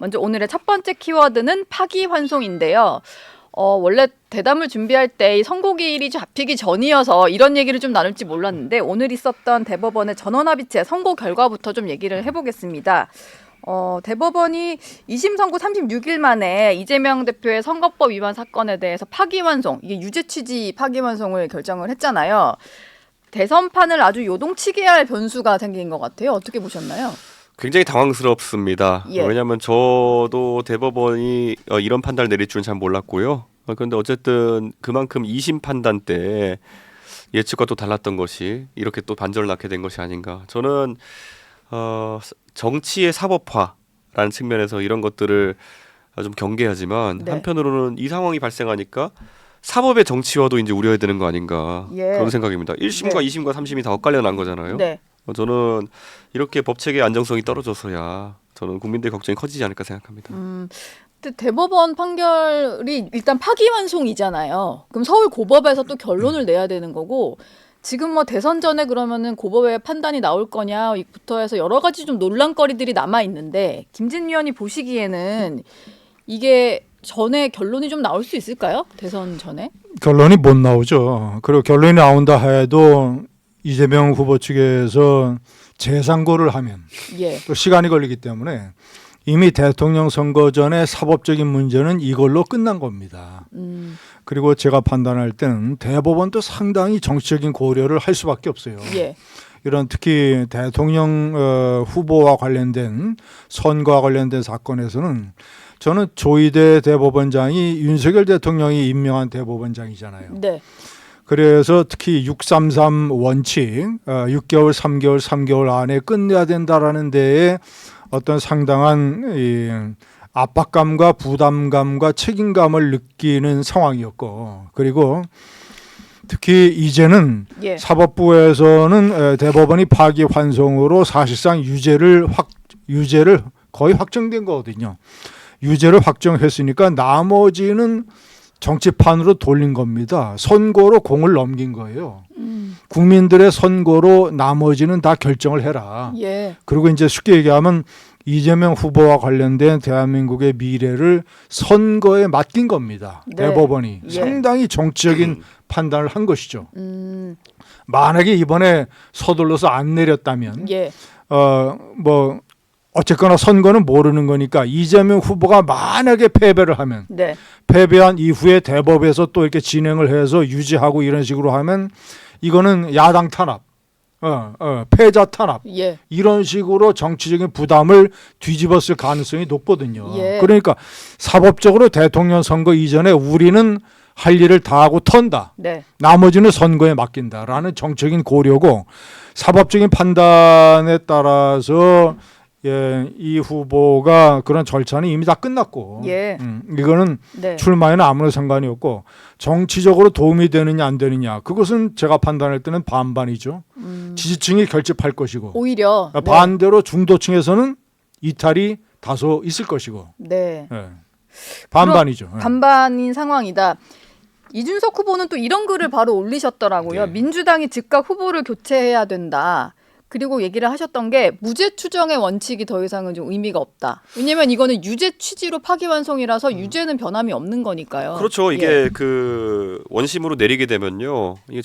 먼저 오늘의 첫 번째 키워드는 파기환송인데요. 원래 대담을 준비할 때 이 선고기일이 잡히기 전이어서 이런 얘기를 좀 나눌지 몰랐는데 오늘 있었던 대법원의 전원합의체 선고 결과부터 좀 얘기를 해보겠습니다. 대법원이 2심 선고 36일 만에 이재명 대표의 선거법 위반 사건에 대해서 파기환송, 이게 유죄 취지 파기환송을 결정을 했잖아요. 대선판을 아주 요동치게 할 변수가 생긴 것 같아요. 어떻게 보셨나요? 굉장히 당황스럽습니다. 예. 왜냐하면 저도 대법원이 이런 판단을 내릴 줄은 잘 몰랐고요. 그런데 어쨌든 그만큼 2심 판단 때 예측과 또 달랐던 것이 이렇게 또 반전을 낳게 된 것이 아닌가. 저는 정치의 사법화라는 측면에서 이런 것들을 좀 경계하지만 네. 한편으로는 이 상황이 발생하니까 사법의 정치화도 이제 우려해야 되는 거 아닌가 예. 그런 생각입니다. 1심과 네. 2심과 3심이 다 엇갈려 난 거잖아요. 네. 저는 이렇게 법체계의 안정성이 떨어져서야 저는 국민들의 걱정이 커지지 않을까 생각합니다. 근데 대법원 판결이 일단 파기환송이잖아요. 그럼 서울 고법에서 또 결론을 내야 되는 거고 지금 뭐 대선 전에 그러면은 고법의 판단이 나올 거냐부터 해서 여러 가지 좀 논란거리들이 남아 있는데 김진 위원이 보시기에는 이게 전에 결론이 좀 나올 수 있을까요? 대선 전에? 결론이 못 나오죠. 그리고 결론이 나온다 해도 이재명 후보 측에서 재상고를 하면 예. 또 시간이 걸리기 때문에 이미 대통령 선거 전에 사법적인 문제는 이걸로 끝난 겁니다. 그리고 제가 판단할 때는 대법원도 상당히 정치적인 고려를 할 수밖에 없어요. 예. 이런 특히 대통령 후보와 관련된 선거와 관련된 사건에서는 저는 조희대 대법원장이 윤석열 대통령이 임명한 대법원장이잖아요. 네. 그래서 특히 633 원칙 6개월, 3개월, 3개월 안에 끝내야 된다라는 데에 어떤 상당한 이 압박감과 부담감과 책임감을 느끼는 상황이었고 그리고 특히 이제는 예. 사법부에서는 대법원이 파기환송으로 사실상 유죄를 거의 확정된 거거든요. 유죄를 확정했으니까 나머지는 정치판으로 돌린 겁니다. 선고로 공을 넘긴 거예요. 국민들의 선고로 나머지는 다 결정을 해라. 예. 그리고 이제 쉽게 얘기하면 이재명 후보와 관련된 대한민국의 미래를 선거에 맡긴 겁니다. 네. 대법원이 예. 상당히 정치적인 판단을 한 것이죠. 만약에 이번에 서둘러서 안 내렸다면 예. 뭐 어쨌거나 선거는 모르는 거니까 이재명 후보가 만약에 패배를 하면 네. 패배한 이후에 대법에서 또 이렇게 진행을 해서 유지하고 이런 식으로 하면 이거는 야당 탄압, 패자 탄압 예. 이런 식으로 정치적인 부담을 뒤집었을 가능성이 높거든요. 예. 그러니까 사법적으로 대통령 선거 이전에 우리는 할 일을 다 하고 턴다. 네. 나머지는 선거에 맡긴다라는 정책인 고려고 사법적인 판단에 따라서 이 후보가 그런 절차는 이미 다 끝났고 예. 이거는 네. 출마에는 아무런 상관이 없고 정치적으로 도움이 되느냐 안 되느냐 그것은 제가 판단할 때는 반반이죠. 지지층이 결집할 것이고 오히려 반대로 중도층에서는 이탈이 다소 있을 것이고 네. 반반이죠. 반반인 상황이다. 이준석 후보는 또 이런 글을 바로 올리셨더라고요. 네. 민주당이 즉각 후보를 교체해야 된다. 그리고 얘기를 하셨던 게 무죄 추정의 원칙이 더 이상은 좀 의미가 없다. 왜냐하면 이거는 유죄 취지로 파기환송이라서 유죄는 변함이 없는 거니까요. 그렇죠. 이게 예. 그 원심으로 내리게 되면요. 이게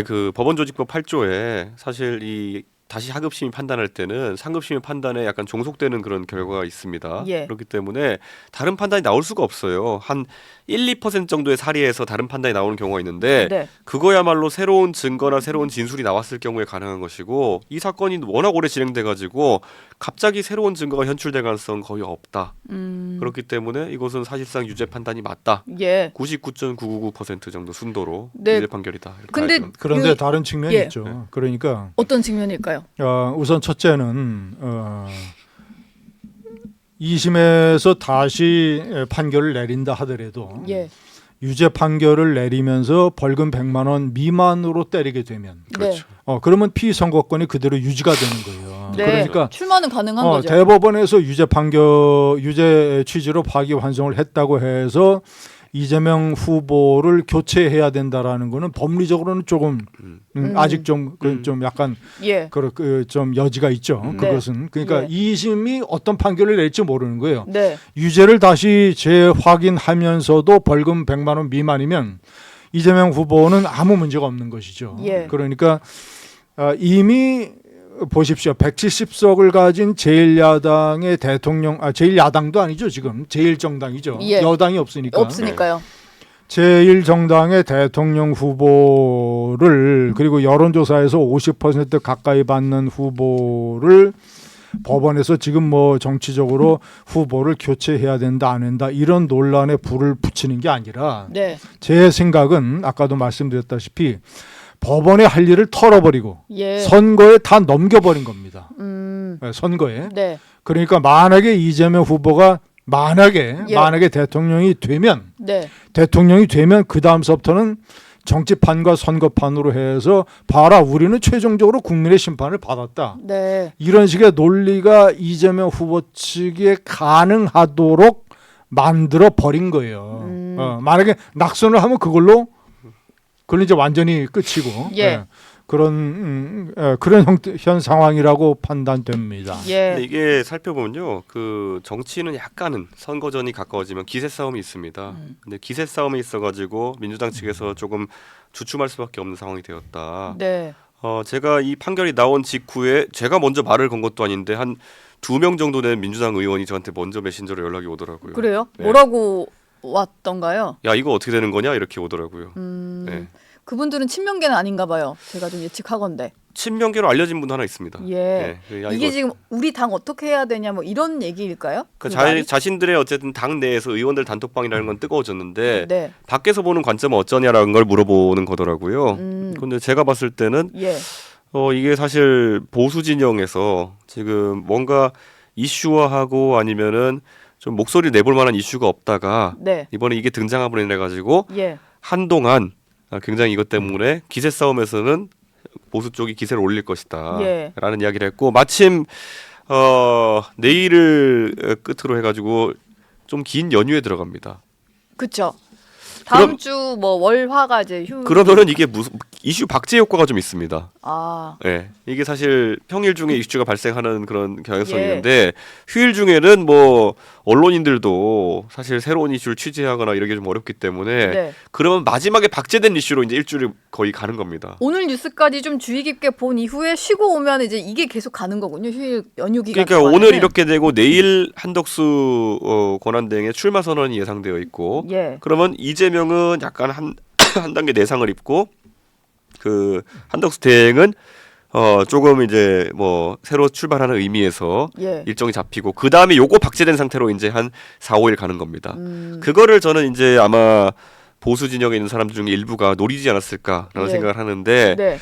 그 법원조직법 8조에 사실 이 다시 하급심이 판단할 때는 상급심의 판단에 약간 종속되는 그런 결과가 있습니다. 예. 그렇기 때문에 다른 판단이 나올 수가 없어요. 한 1, 2% 정도의 사리에서 다른 판단이 나오는 경우가 있는데 네. 그거야말로 새로운 증거나 새로운 진술이 나왔을 경우에 가능한 것이고 이 사건이 워낙 오래 진행돼가지고 갑자기 새로운 증거가 현출될 가능성은 거의 없다. 그렇기 때문에 이것은 사실상 유죄 판단이 맞다. 예. 99.999% 정도 순도로 네. 유죄 판결이다. 이렇게 근데 봐야죠. 그런데 다른 측면이 예. 있죠. 그러니까 어떤 측면일까요? 우선 첫째는 2심에서 다시 판결을 내린다 하더라도 예. 유죄 판결을 내리면서 벌금 100만 원 미만으로 때리게 되면 그렇죠. 그러면 피선거권이 그대로 유지가 되는 거예요. 네. 그러니까 출마는 가능한 거죠. 대법원에서 유죄 취지로 파기환송을 했다고 해서 이재명 후보를 교체해야 된다라는 거는 법리적으로는 조금 아직 좀 약간 예. 좀 여지가 있죠. 네. 그것은 그러니까 예. 2심이 어떤 판결을 낼지 모르는 거예요. 네. 유죄를 다시 재확인하면서도 벌금 100만 원 미만이면 이재명 후보는 아무 문제가 없는 것이죠. 예. 그러니까 이미 보십시오. 170석을 가진 제1야당의 대통령, 제1야당도 아니죠. 지금 제1정당이죠. 예. 여당이 없으니까. 없으니까요. 제1정당의 대통령 후보를 그리고 여론조사에서 50% 가까이 받는 후보를 법원에서 지금 뭐 정치적으로 후보를 교체해야 된다 안 한다 이런 논란에 불을 붙이는 게 아니라 네. 제 생각은 아까도 말씀드렸다시피 법원의 할 일을 털어버리고 예. 선거에 다 넘겨버린 겁니다. 네. 선거에. 네. 그러니까 만약에 이재명 후보가 만약에 예. 대통령이 되면 네. 그 다음서부터는 정치판과 선거판으로 해서 봐라 우리는 최종적으로 국민의 심판을 받았다. 네. 이런 식의 논리가 이재명 후보 측에 가능하도록 만들어 버린 거예요. 만약에 낙선을 하면 그걸로 이제 완전히 끝이고 예. 그런 현 상황이라고 판단됩니다. 예. 근데 이게 살펴보면요, 그 정치는 약간은 선거전이 가까워지면 기세 싸움이 있습니다. 근데 기세 싸움이 있어가지고 민주당 측에서 조금 주춤할 수밖에 없는 상황이 되었다. 네. 제가 이 판결이 나온 직후에 제가 먼저 말을 건 것도 아닌데 한 2명 정도 된 민주당 의원이 저한테 먼저 메신저로 연락이 오더라고요. 그래요? 네. 뭐라고 왔던가요? 야 이거 어떻게 되는 거냐 이렇게 오더라고요. 네. 그분들은 친명계는 아닌가 봐요. 제가 좀 예측하건데. 친명계로 알려진 분 하나 있습니다. 예. 네. 야, 이게 이거 지금 우리 당 어떻게 해야 되냐 뭐 이런 얘기일까요? 그 말이? 자신들의 어쨌든 당 내에서 의원들 단톡방이라는 건 뜨거워졌는데 네. 밖에서 보는 관점은 어쩌냐라는 걸 물어보는 거더라고요. 근데 제가 봤을 때는 예. 이게 사실 보수 진영에서 지금 뭔가 이슈화하고 아니면은 좀 목소리 내볼 만한 이슈가 없다가 네. 이번에 이게 등장함으로 인해 가지고 예. 한동안 굉장히 이것 때문에 기세 싸움에서는 보수 쪽이 기세를 올릴 것이다 예. 라는 이야기를 했고 마침 내일을 끝으로 해가지고 좀 긴 연휴에 들어갑니다. 그렇죠. 다음 그럼- 주 뭐 월화가 이제 그러면은 이게 무슨 이슈 박제 효과가 좀 있습니다. 아. 예, 이게 사실 평일 중에 이슈가 발생하는 그런 경향성이 예. 있는데 휴일 중에는 뭐 언론인들도 사실 새로운 이슈를 취재하거나 이러기 좀 어렵기 때문에 네. 그러면 마지막에 박제된 이슈로 이제 일주일이 거의 가는 겁니다. 오늘 뉴스까지 좀 주의 깊게 본 이후에 쉬고 오면 이제 이게 계속 가는 거군요. 휴일 연휴 기간 그러니까 동안에는. 오늘 이렇게 되고 내일 한덕수 권한대행의 출마 선언이 예상되어 있고 예. 그러면 이재명은 약간 한 단계 내상을 입고 그 한덕수 대행은 조금 이제 뭐 새로 출발하는 의미에서 예. 일정이 잡히고 그 다음에 요거 박제된 상태로 이제 한 4, 5일 가는 겁니다. 음. 그거를 저는 이제 아마 보수 진영에 있는 사람들 중에 일부가 노리지 않았을까라는 예. 생각을 하는데 네.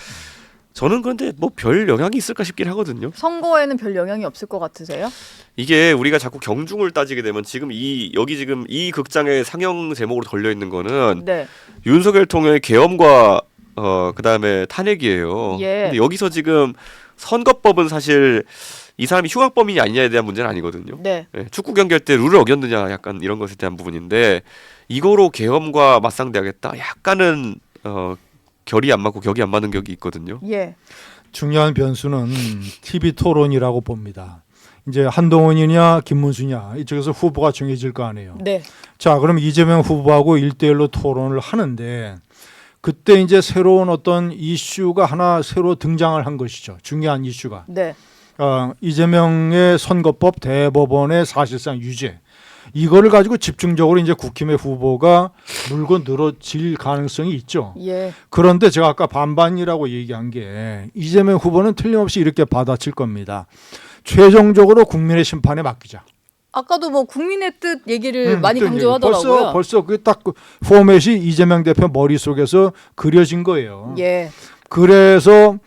저는 그런데 뭐 별 영향이 있을까 싶긴 하거든요. 선거에는 별 영향이 없을 것 같으세요? 이게 우리가 자꾸 경중을 따지게 되면 지금 여기 지금 이 극장의 상영 제목으로 걸려 있는 거는 네. 윤석열 통일의 계엄과 그다음에 탄핵이에요. 예. 근데 여기서 지금 선거법은 사실 이 사람이 흉악범인이 아니냐에 대한 문제는 아니거든요. 네. 예, 축구 경기할 때 룰을 어겼느냐 약간 이런 것에 대한 부분인데 이거로 계엄과 맞상대하겠다. 약간은 결이 안 맞고 격이 안 맞는 격이 있거든요. 예. 중요한 변수는 TV 토론이라고 봅니다. 이제 한동훈이냐 김문수냐 이쪽에서 후보가 정해질 거 아니에요. 네. 자, 그럼 이재명 후보하고 1대1로 토론을 하는데 그때 이제 새로운 어떤 이슈가 하나 새로 등장을 한 것이죠. 중요한 이슈가. 네. 이재명의 선거법 대법원의 사실상 유죄. 이거를 가지고 집중적으로 이제 국힘의 후보가 물고 늘어질 가능성이 있죠. 예. 그런데 제가 아까 반반이라고 얘기한 게 이재명 후보는 틀림없이 이렇게 받아칠 겁니다. 최종적으로 국민의 심판에 맡기자. 아까도 뭐 국민의 뜻 얘기를 많이 강조하더라고요. 벌써 그 딱 포맷이 이재명 대표 머릿속에서 그려진 거예요. 예. 그래서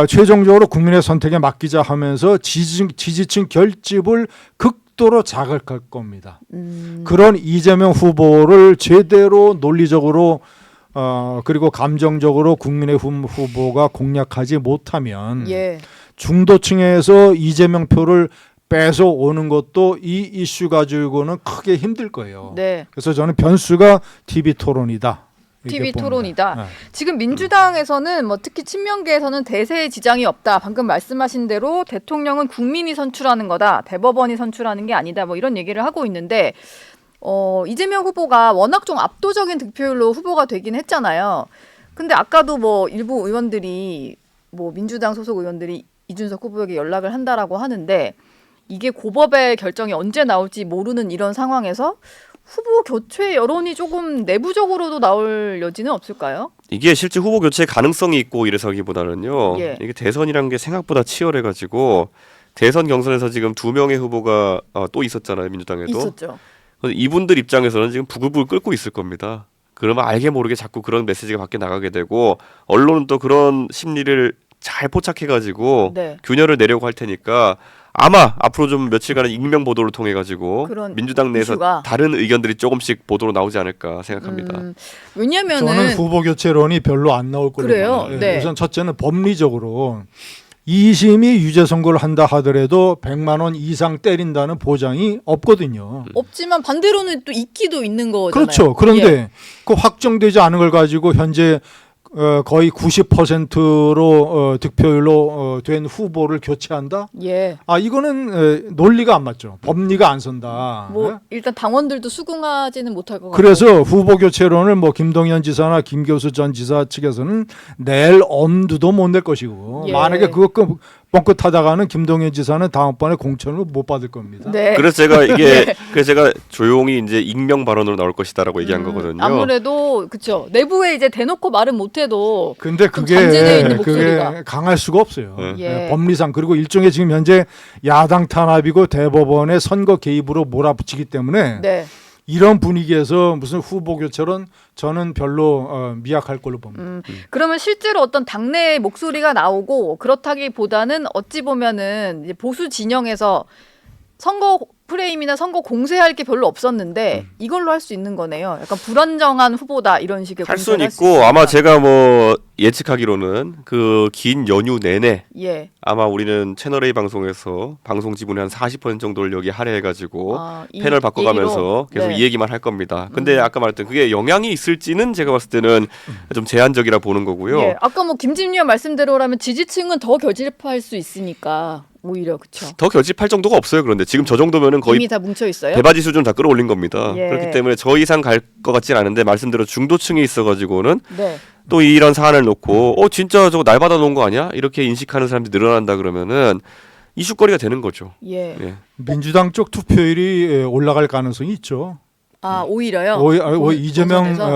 최종적으로 국민의 선택에 맡기자 하면서 지지층 결집을 극도로 자극할 겁니다. 그런 이재명 후보를 제대로 논리적으로 그리고 감정적으로 국민의 후보가 공략하지 못하면 예. 중도층에서 이재명 표를 뺏어오는 것도 이 이슈 가지고는 크게 힘들 거예요. 네. 그래서 저는 변수가 TV 토론이다. 이렇게 TV 봅니다. 토론이다. 네. 지금 민주당에서는 뭐 특히 친명계에서는 대세에 지장이 없다. 방금 말씀하신 대로 대통령은 국민이 선출하는 거다. 대법원이 선출하는 게 아니다. 뭐 이런 얘기를 하고 있는데 이재명 후보가 워낙 좀 압도적인 득표율로 후보가 되긴 했잖아요. 근데 아까도 뭐 일부 의원들이 뭐 민주당 소속 의원들이 이준석 후보에게 연락을 한다라고 하는데 이게 고법의 결정이 언제 나올지 모르는 이런 상황에서 후보 교체 여론이 조금 내부적으로도 나올 여지는 없을까요? 이게 실제 후보 교체 가능성이 있고 이래서기보다는요. 예. 이게 대선이란 게 생각보다 치열해가지고 대선 경선에서 지금 2명의 후보가 또 있었잖아요. 민주당에도. 있었죠. 그래서 이분들 입장에서는 지금 부글부글 끓고 있을 겁니다. 그러면 알게 모르게 자꾸 그런 메시지가 밖에 나가게 되고 언론은 또 그런 심리를 잘 포착해가지고 네. 균열을 내려고 할 테니까 아마 앞으로 좀 며칠간은 익명 보도를 통해 가지고 그런 민주당 내에서 이슈가. 다른 의견들이 조금씩 보도로 나오지 않을까 생각합니다. 왜냐면은 저는 후보 교체론이 별로 안 나올 거라고 그래요? 봐요. 네. 우선 첫째는 법리적으로 2심이 유죄 선고를 한다 하더라도 100만 원 이상 때린다는 보장이 없거든요. 없지만 반대로는 또 있기도 있는 거잖아요. 그렇죠. 그런데 그 확정되지 않은 걸 가지고 현재 거의 90%로 득표율로 된 후보를 교체한다? 예. 아 이거는 논리가 안 맞죠. 법리가 안 선다. 뭐 예? 일단 당원들도 수긍하지는 못할 것 같고. 그래서 후보 교체론을 뭐 김동연 지사나 김교수 전 지사 측에서는 낼 엄두도 못 낼 것이고 예. 만약에 그거 뻥끗하다가는 김동연 지사는 다음번에 공천을 못 받을 겁니다. 네. 그래서 제가 그래서 제가 조용히 이제 익명 발언으로 나올 것이다라고 얘기한 거거든요. 아무래도 그렇죠. 내부에 이제 대놓고 말은 못해도 근데 좀 잠재되어 있는 그게 목소리가. 강할 수가 없어요. 네. 예. 법리상 그리고 일종의 지금 현재 야당 탄압이고 대법원의 선거 개입으로 몰아붙이기 때문에 네. 이런 분위기에서 무슨 후보 교체론 저는 별로 미약할 걸로 봅니다. 그러면 실제로 어떤 당내의 목소리가 나오고 그렇다기보다는 어찌 보면은 이제 보수 진영에서 선거 프레임이나 선거 공세할 게 별로 없었는데 이걸로 할 수 있는 거네요. 약간 불안정한 후보다 이런 식의 할 공세를 수는 할수 있고 있으니까. 아마 제가 뭐 예측하기로는 그 긴 연휴 내내 예. 아마 우리는 채널 A 방송에서 방송 지분의 한 40% 정도를 여기 할애해가지고 이 패널 바꿔가면서 얘기로? 계속 네. 이 얘기만 할 겁니다. 근데 아까 말했던 그게 영향이 있을지는 제가 봤을 때는 좀 제한적이라 보는 거고요. 예. 아까 뭐 김진미 의원 말씀대로라면 지지층은 더 결집할 수 있으니까 오히려 그렇죠. 더 결집할 정도가 없어요. 그런데 지금 저 정도면은 거의 이미 다 뭉쳐 있어요. 대바지 수준 다 끌어올린 겁니다. 예. 그렇기 때문에 저 이상 갈 것 같진 않은데 말씀대로 중도층에 있어가지고는 네. 또 이런 사안을 놓고 진짜 저거 날 받아 놓은 거 아니야? 이렇게 인식하는 사람들이 늘어난다 그러면은 이슈거리가 되는 거죠. 예. 예. 민주당 쪽 투표율이 올라갈 가능성이 있죠. 아 오히려요.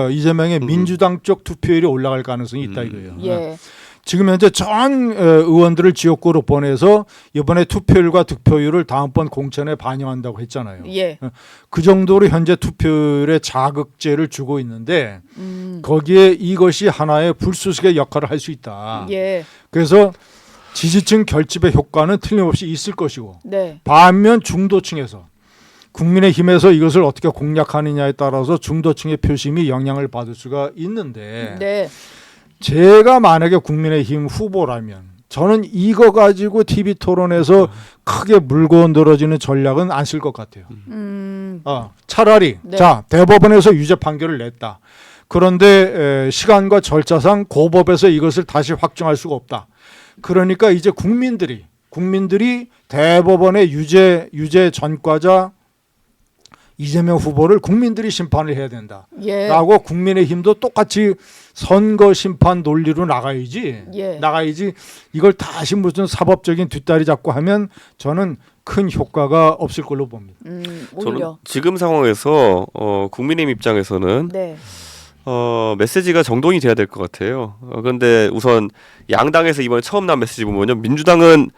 이재명의 민주당 쪽 투표율이 올라갈 가능성이 있다 이거예요. 예. 지금 현재 전 의원들을 지역구로 보내서 이번에 투표율과 득표율을 다음번 공천에 반영한다고 했잖아요. 예. 그 정도로 현재 투표율에 자극제를 주고 있는데 거기에 이것이 하나의 불쏘시개 역할을 할 수 있다. 예. 그래서 지지층 결집의 효과는 틀림없이 있을 것이고 네. 반면 중도층에서 국민의힘에서 이것을 어떻게 공략하느냐에 따라서 중도층의 표심이 영향을 받을 수가 있는데 네. 제가 만약에 국민의힘 후보라면 저는 이거 가지고 TV 토론에서 크게 물고 늘어지는 전략은 안 쓸 것 같아요. 차라리 네. 자 대법원에서 유죄 판결을 냈다. 그런데 시간과 절차상 고법에서 이것을 다시 확정할 수가 없다. 그러니까 이제 국민들이 대법원의 유죄 전과자 이재명 후보를 국민들이 심판을 해야 된다. 예. 라고 국민의힘도 똑같이 선거 심판 논리로 나가야지. 예. 이걸 다시 무슨 사법적인 뒷다리 잡고 하면 저는 큰 효과가 없을 걸로 봅니다. 저는 오히려. 지금 상황에서 국민의힘 입장에서는 네. 메시지가 정돈이 돼야 될 것 같아요. 그런데 우선 양당에서 이번에 처음 나온 메시지 보면요, 민주당은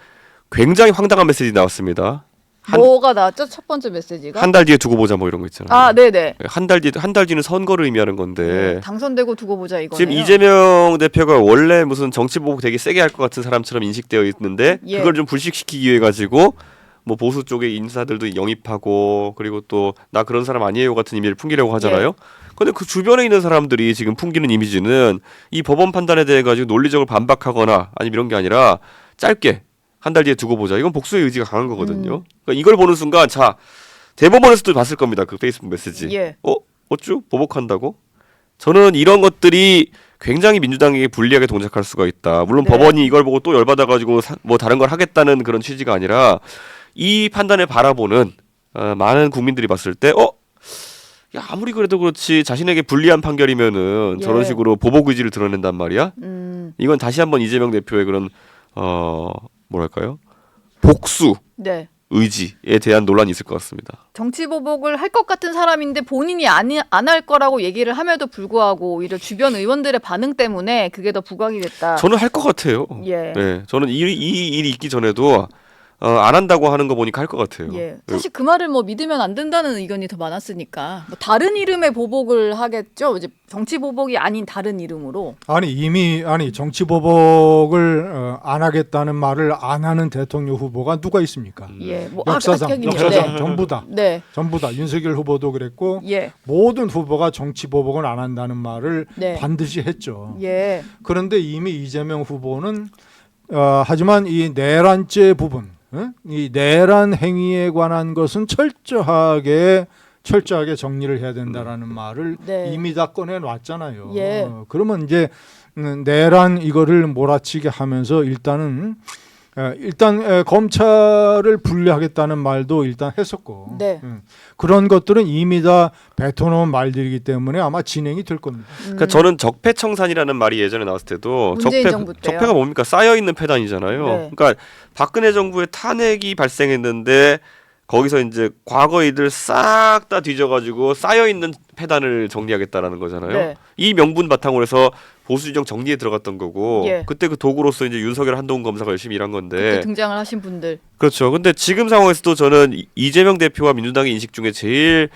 굉장히 황당한 메시지 나왔습니다. 뭐가 나왔죠? 첫 번째 메시지가? 한 달 뒤에 두고 보자 뭐 이런 거 있잖아요. 아, 네네. 한 달 뒤는 선거를 의미하는 건데 당선되고 두고 보자 이거네요. 지금 이재명 대표가 원래 무슨 정치 보복 되게 세게 할 것 같은 사람처럼 인식되어 있는데 예. 그걸 좀 불식시키기 위해 가지고 뭐 보수 쪽의 인사들도 영입하고 그리고 또 나 그런 사람 아니에요 같은 이미지를 풍기려고 하잖아요. 근데 그 주변에 있는 사람들이 지금 풍기는 이미지는 이 법원 판단에 대해 가지고 논리적으로 반박하거나 아니면 이런 게 아니라 짧게 한 달 뒤에 두고 보자. 이건 복수의 의지가 강한 거거든요. 그러니까 이걸 보는 순간 자 대법원에서도 봤을 겁니다. 그 페이스북 메시지. 예. 어쭈 보복한다고? 저는 이런 것들이 굉장히 민주당에게 불리하게 동작할 수가 있다. 물론 네. 법원이 이걸 보고 또 열받아가지고 뭐 다른 걸 하겠다는 그런 취지가 아니라 이 판단을 바라보는 많은 국민들이 봤을 때 야 아무리 그래도 그렇지 자신에게 불리한 판결이면은 예. 저런 식으로 보복 의지를 드러낸단 말이야. 음. 이건 다시 한번 이재명 대표의 그런 뭐랄까요? 복수 네. 의지에 대한 논란이 있을 것 같습니다. 정치 보복을 할 것 같은 사람인데 본인이 안 할 거라고 얘기를 함에도 불구하고 오히려 주변 의원들의 반응 때문에 그게 더 부각이 됐다. 저는 할 것 같아요. 예. 네, 저는 이 일이 있기 전에도 안 한다고 하는 거 보니까 할 것 같아요. 예. 사실 그 말을 뭐 믿으면 안 된다는 의견이 더 많았으니까 뭐 다른 이름의 보복을 하겠죠. 이제 정치 보복이 아닌 다른 이름으로. 이미 정치 보복을 안 하겠다는 말을 안 하는 대통령 후보가 누가 있습니까? 예. 뭐 역사상 네. 전부 다 네. 윤석열 후보도 그랬고 예. 모든 후보가 정치 보복은 안 한다는 말을 네. 반드시 했죠. 예. 그런데 이미 이재명 후보는 하지만 이 내란죄 부분, 이 내란 행위에 관한 것은 철저하게 정리를 해야 된다라는 말을 네. 이미 다 꺼내놨잖아요. 예. 그러면 이제 내란 이거를 몰아치게 하면서 일단 검찰을 분리하겠다는 말도 일단 했었고 네. 그런 것들은 이미 다 뱉어놓은 말들이기 때문에 아마 진행이 될 겁니다. 그러니까 저는 적폐청산이라는 말이 예전에 나왔을 때도 문재인 정부 때요. 적폐가 뭡니까? 쌓여 있는 패단이잖아요. 네. 그러니까 박근혜 정부의 탄핵이 발생했는데 거기서 이제 과거 일들 싹 다 뒤져가지고 쌓여 있는 패단을 정리하겠다라는 거잖아요. 네. 이 명분 바탕으로 해서 보수진영 정리에 들어갔던 거고 예. 그때 그 도구로서 이제 윤석열 한동훈 검사가 열심히 일한 그때 건데 등장을 하신 분들. 그렇죠. 근데 지금 상황에서도 저는 이재명 대표와 민주당의 인식 중에 제일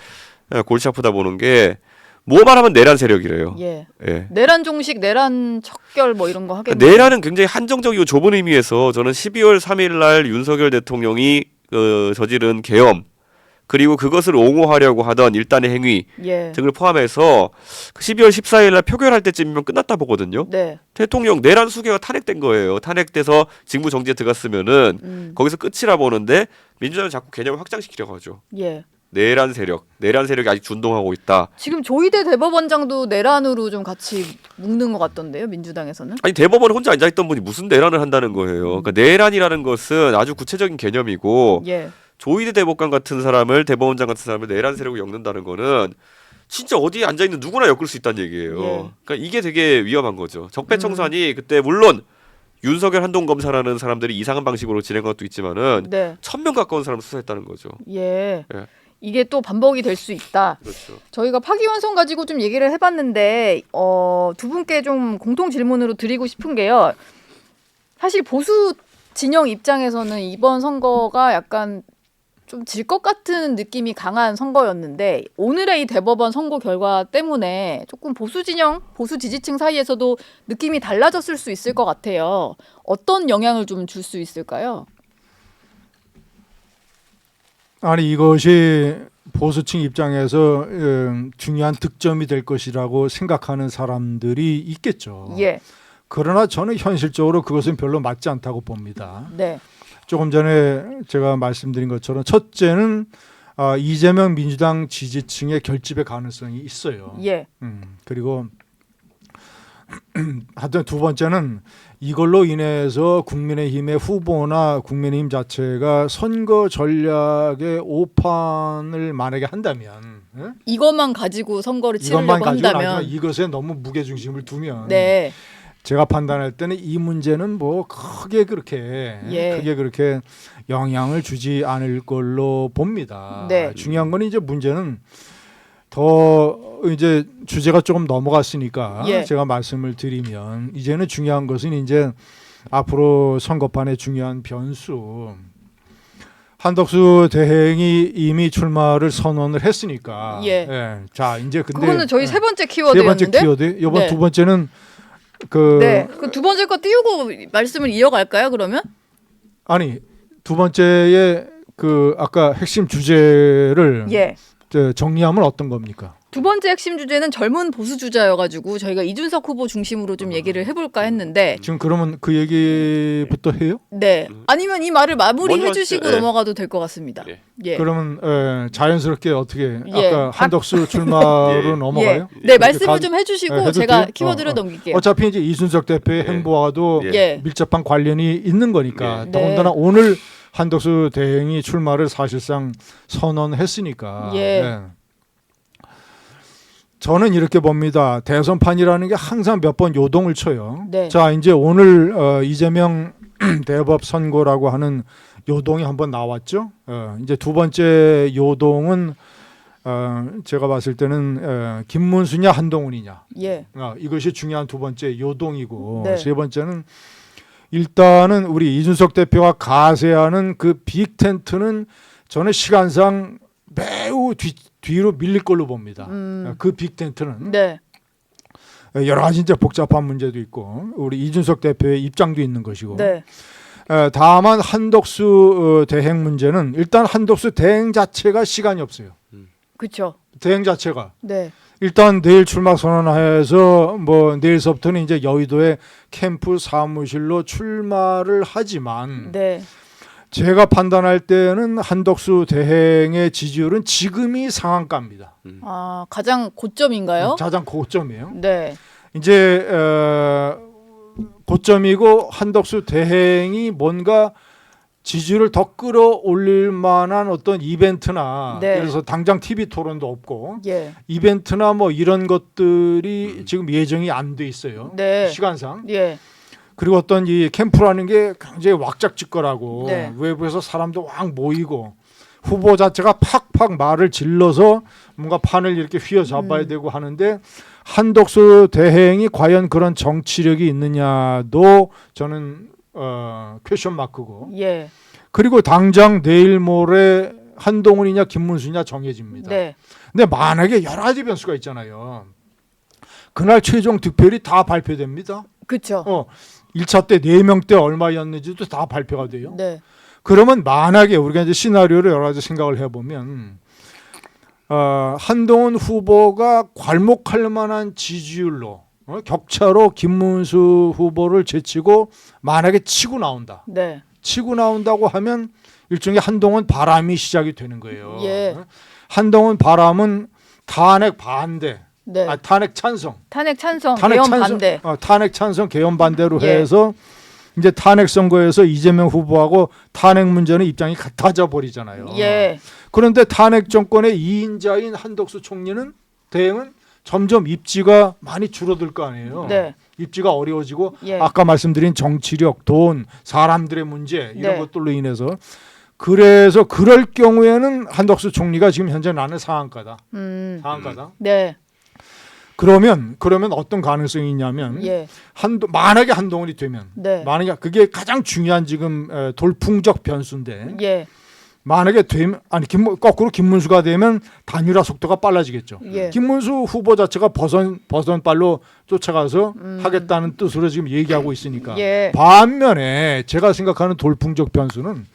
골치 아프다 보는 게 뭐만 하면 내란 세력이래요. 예. 예. 내란 종식, 내란 척결 뭐 이런 거 하겠네요. 그러니까 내란은 굉장히 한정적이고 좁은 의미에서 저는 12월 3일 날 윤석열 대통령이 저지른 계엄 그리고 그것을 옹호하려고 하던 일단의 행위 예. 등을 포함해서 12월 14일 날 표결할 때쯤이면 끝났다 보거든요. 네. 대통령 내란 수개가 탄핵된 거예요. 탄핵돼서 직무 정지에 들어갔으면은 거기서 끝이라 보는데 민주당은 자꾸 개념을 확장시키려고 하죠. 예. 내란 세력이 아직 준동하고 있다. 지금 조희대 대법원장도 내란으로 좀 같이 묶는 것 같던데요, 민주당에서는? 아니 대법원에 혼자 앉아있던 분이 무슨 내란을 한다는 거예요. 그러니까 내란이라는 것은 아주 구체적인 개념이고 예. 조희대 대법관 같은 사람을 대법원장 같은 사람을 내란 세력으로 엮는다는 거는 진짜 어디에 앉아있는 누구나 엮을 수 있다는 얘기예요. 예. 그러니까 이게 되게 위험한 거죠. 적폐청산이 그때 물론 윤석열 한동훈 검사라는 사람들이 이상한 방식으로 진행한 것도 있지만은 네. 1000명 가까운 사람을 수사했다는 거죠. 예. 예. 이게 또 반복이 될 수 있다. 그렇죠. 저희가 파기환송 가지고 좀 얘기를 해봤는데 두 분께 좀 공통 질문으로 드리고 싶은 게요. 사실 보수 진영 입장에서는 이번 선거가 약간 좀 질 것 같은 느낌이 강한 선거였는데 오늘의 이 대법원 선거 결과 때문에 조금 보수 진영, 보수 지지층 사이에서도 느낌이 달라졌을 수 있을 것 같아요. 어떤 영향을 좀 줄 수 있을까요? 이것이 보수층 입장에서 중요한 득점이 될 것이라고 생각하는 사람들이 있겠죠. 예. 그러나 저는 현실적으로 그것은 별로 맞지 않다고 봅니다. 네. 조금 전에 제가 말씀드린 것처럼 첫째는 이재명 민주당 지지층의 결집의 가능성이 있어요. 예. 그리고 하여튼 두 번째는 이걸로 인해서 국민의힘의 후보나 국민의힘 자체가 선거 전략의 오판을 만약에 한다면 이것만 가지고 선거를 치르려고 한다면 이것에 너무 무게중심을 두면 네. 제가 판단할 때는 이 문제는 뭐 크게 그렇게 영향을 주지 않을 걸로 봅니다. 네. 중요한 건 이제 문제는 더 이제 주제가 조금 넘어갔으니까 예. 제가 말씀을 드리면 이제는 중요한 것은 이제 앞으로 선거판의 중요한 변수 한덕수 대행이 이미 출마를 선언을 했으니까 예. 자 이제 근데 그거는 저희 세 번째 키워드였는데 세 번째 키워드 이번 네. 두 번째는 네. 그 두 번째 거 띄우고 말씀을 이어갈까요? 그러면? 아니 두 번째의 그 아까 핵심 주제를 예. 정리하면 어떤 겁니까? 두 번째 핵심 주제는 젊은 보수 주자여가지고 저희가 이준석 후보 중심으로 좀 얘기를 해볼까 했는데 지금 그러면 그 얘기부터 해요? 네. 아니면 이 말을 마무리해 먼저 주시고 하시죠. 넘어가도 될 것 같습니다. 예. 예. 그러면 자연스럽게 어떻게 예. 아까 한덕수 출마로 예. 넘어가요? 예. 네, 이렇게 말씀을 좀 해주시고 해도 제가 돼요? 키워드를 넘길게요. 어차피 이제 이준석 대표의 예. 행보와도 예. 예. 밀접한 관련이 있는 거니까 예. 더군다나 네. 오늘 한덕수 대행이 출마를 사실상 선언했으니까 예. 저는 이렇게 봅니다. 대선판이라는 게 항상 몇 번 요동을 쳐요. 네. 자, 이제 오늘 이재명 대법 선고라고 하는 요동이 한번 나왔죠. 이제 두 번째 요동은 제가 봤을 때는 김문수냐 한동훈이냐. 예. 이것이 중요한 두 번째 요동이고 네. 세 번째는 일단은 우리 이준석 대표가 가세하는 그 빅텐트는 저는 시간상 매우 뒤로 밀릴 걸로 봅니다. 그 빅텐트는 네. 여러 가지 이제 복잡한 문제도 있고 우리 이준석 대표의 입장도 있는 것이고 네. 다만 한덕수 대행 문제는 일단 한덕수 대행 자체가 시간이 없어요. 그렇죠. 대행 자체가 네. 일단 내일 출마 선언해서 뭐 내일서부터는 이제 여의도의 캠프 사무실로 출마를 하지만 네. 제가 판단할 때는 한덕수 대행의 지지율은 지금이 상한가입니다. 아, 가장 고점인가요? 가장 고점이에요. 네. 이제 고점이고 한덕수 대행이 뭔가 지지율을 더 끌어올릴 만한 어떤 이벤트나 네. 예를 들어서 당장 TV 토론도 없고 예. 이벤트나 뭐 이런 것들이 지금 예정이 안 돼 있어요. 네. 시간상. 예. 그리고 어떤 이 캠프라는 게 굉장히 왁작지껄하고 네. 외부에서 사람도 확 모이고 후보 자체가 팍팍 말을 질러서 뭔가 판을 이렇게 휘어잡아야 되고 하는데 한덕수 대행이 과연 그런 정치력이 있느냐도 저는 퀘션 마크고 예. 그리고 당장 내일 모레 한동훈이냐 김문수냐 정해집니다. 네. 근데 만약에 여러 가지 변수가 있잖아요. 그날 최종 득표율이 다 발표됩니다. 그렇죠. 1차 때 4명 때 얼마였는지도 다 발표가 돼요. 네. 그러면 만약에 우리가 이제 시나리오를 여러 가지 생각을 해보면 한동훈 후보가 괄목할 만한 지지율로 격차로 김문수 후보를 제치고 만약에 치고 나온다. 네. 치고 나온다고 하면 일종의 한동훈 바람이 시작이 되는 거예요. 예. 한동훈 바람은 탄핵 반대, 네. 탄핵 찬성. 탄핵 찬성, 개헌 반대. 탄핵 찬성 개헌 반대로 예. 해서 이제 탄핵 선거에서 이재명 후보하고 탄핵 문제는 입장이 같아져 버리잖아요. 예. 그런데 탄핵 정권의 2인자인 한덕수 총리는 대행은 점점 입지가 많이 줄어들 거 아니에요. 네. 입지가 어려워지고 예. 아까 말씀드린 정치력, 돈, 사람들의 문제 이런 네. 것들로 인해서 그래서 그럴 경우에는 한덕수 총리가 지금 현재 나는 상한가다. 상한가다. 네. 그러면 어떤 가능성이 있냐면 예. 만약에 한동훈이 되면 네. 만약에 그게 가장 중요한 지금 돌풍적 변수인데 예. 만약에 되면 거꾸로 김문수가 되면 단일화 속도가 빨라지겠죠. 예. 김문수 후보 자체가 버선발로 쫓아가서 하겠다는 뜻으로 지금 얘기하고 있으니까 예. 반면에 제가 생각하는 돌풍적 변수는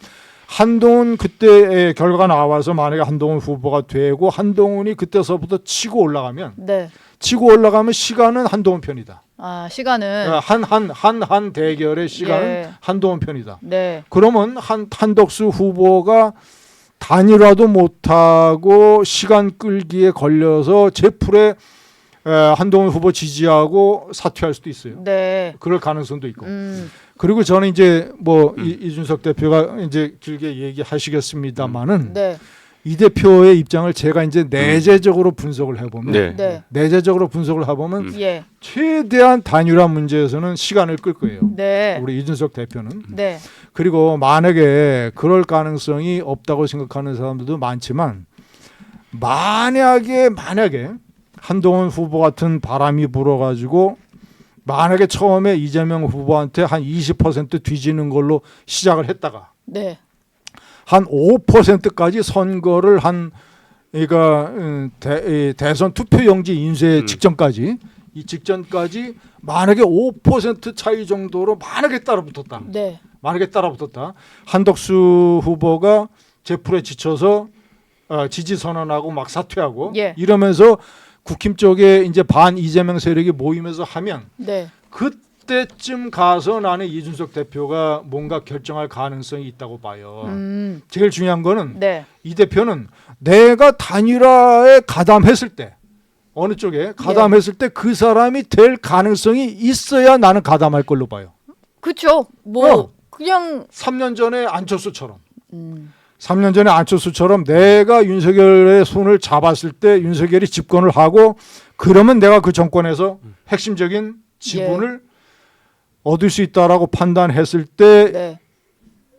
한동훈 그때의 결과가 나와서 만약에 한동훈 후보가 되고 한동훈이 그때서부터 치고 올라가면 네. 시간은 한동훈 편이다. 아, 시간은 한 대결의 시간은 예. 한동훈 편이다. 네. 그러면 한덕수 후보가 단일화도 못하고 시간 끌기에 걸려서 제풀에 한동훈 후보 지지하고 사퇴할 수도 있어요. 네. 그럴 가능성도 있고. 그리고 저는 이제 뭐 이준석 대표가 이제 길게 얘기하시겠습니다만은 네. 이 대표의 입장을 제가 이제 내재적으로 분석을 해보면 네. 네. 내재적으로 분석을 해보면 예. 최대한 단일화 문제에서는 시간을 끌 거예요. 네. 우리 이준석 대표는. 네. 그리고 만약에 그럴 가능성이 없다고 생각하는 사람들도 많지만 만약에 한동훈 후보 같은 바람이 불어가지고 만약에 처음에 이재명 후보한테 한 20% 뒤지는 걸로 시작을 했다가 네. 한 5%까지 선거를 대선 투표용지 인쇄 직전까지 이 직전까지 만약에 5% 차이 정도로 만약에 따라붙었다. 네. 한덕수 후보가 제풀에 지쳐서 지지 선언하고 막 사퇴하고 예. 이러면서 국힘 쪽에 이제 반 이재명 세력이 모이면서 하면 네. 그때쯤 가서 나는 이준석 대표가 뭔가 결정할 가능성이 있다고 봐요. 제일 중요한 거는 네. 이 대표는 내가 단일화에 가담했을 때 어느 쪽에 가담했을 때 그 사람이 될 가능성이 있어야 나는 가담할 걸로 봐요. 그렇죠. 뭐 어. 그냥 3년 전에 안철수처럼 3년 전에 안철수처럼 내가 윤석열의 손을 잡았을 때 윤석열이 집권을 하고 그러면 내가 그 정권에서 핵심적인 지분을 얻을 수 있다라고 판단했을 때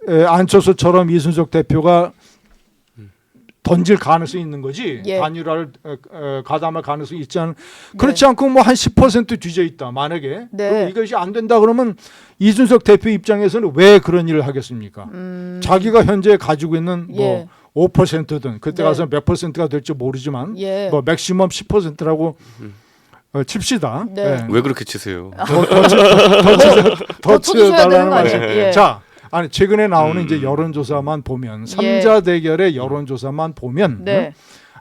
네. 안철수처럼 이준석 대표가 던질 가능성이 있는 거지. 예. 단일화를 가담할 가능성이 있지 않은 그렇지 않고 뭐 한 10% 뒤져 있다. 만약에 네. 그럼 이것이 안 된다 그러면 이준석 대표 입장에서는 왜 그런 일을 하겠습니까? 자기가 현재 가지고 있는 예. 뭐 5%든 그때 네. 가서 몇 퍼센트가 될지 모르지만 예. 뭐 맥시멈 10%라고 칩시다. 네. 예. 왜 그렇게 치세요? 더 쳐주셔야 되는 거 말이에요. 아니에요? 예. 자, 아니 최근에 나오는 이제 여론조사만 보면 삼자 대결의 여론조사만 보면 네.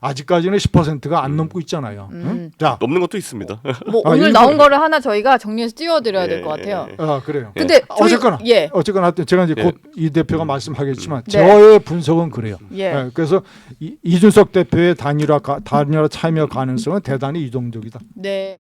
아직까지는 10%가 안 넘고 있잖아요. 응? 자, 넘는 것도 있습니다. 뭐 아, 오늘 일부- 나온 거를 하나 저희가 정리해서 띄워드려야 될 것 같아요. 그래요. 근데 저희- 어쨌거나 예. 어쨌거나 제가 이제 예. 곧 이 대표가 말씀하겠지만 네. 저의 분석은 그래요. 예. 예, 그래서 이준석 대표의 단일화 참여 가능성은 대단히 유동적이다. 네.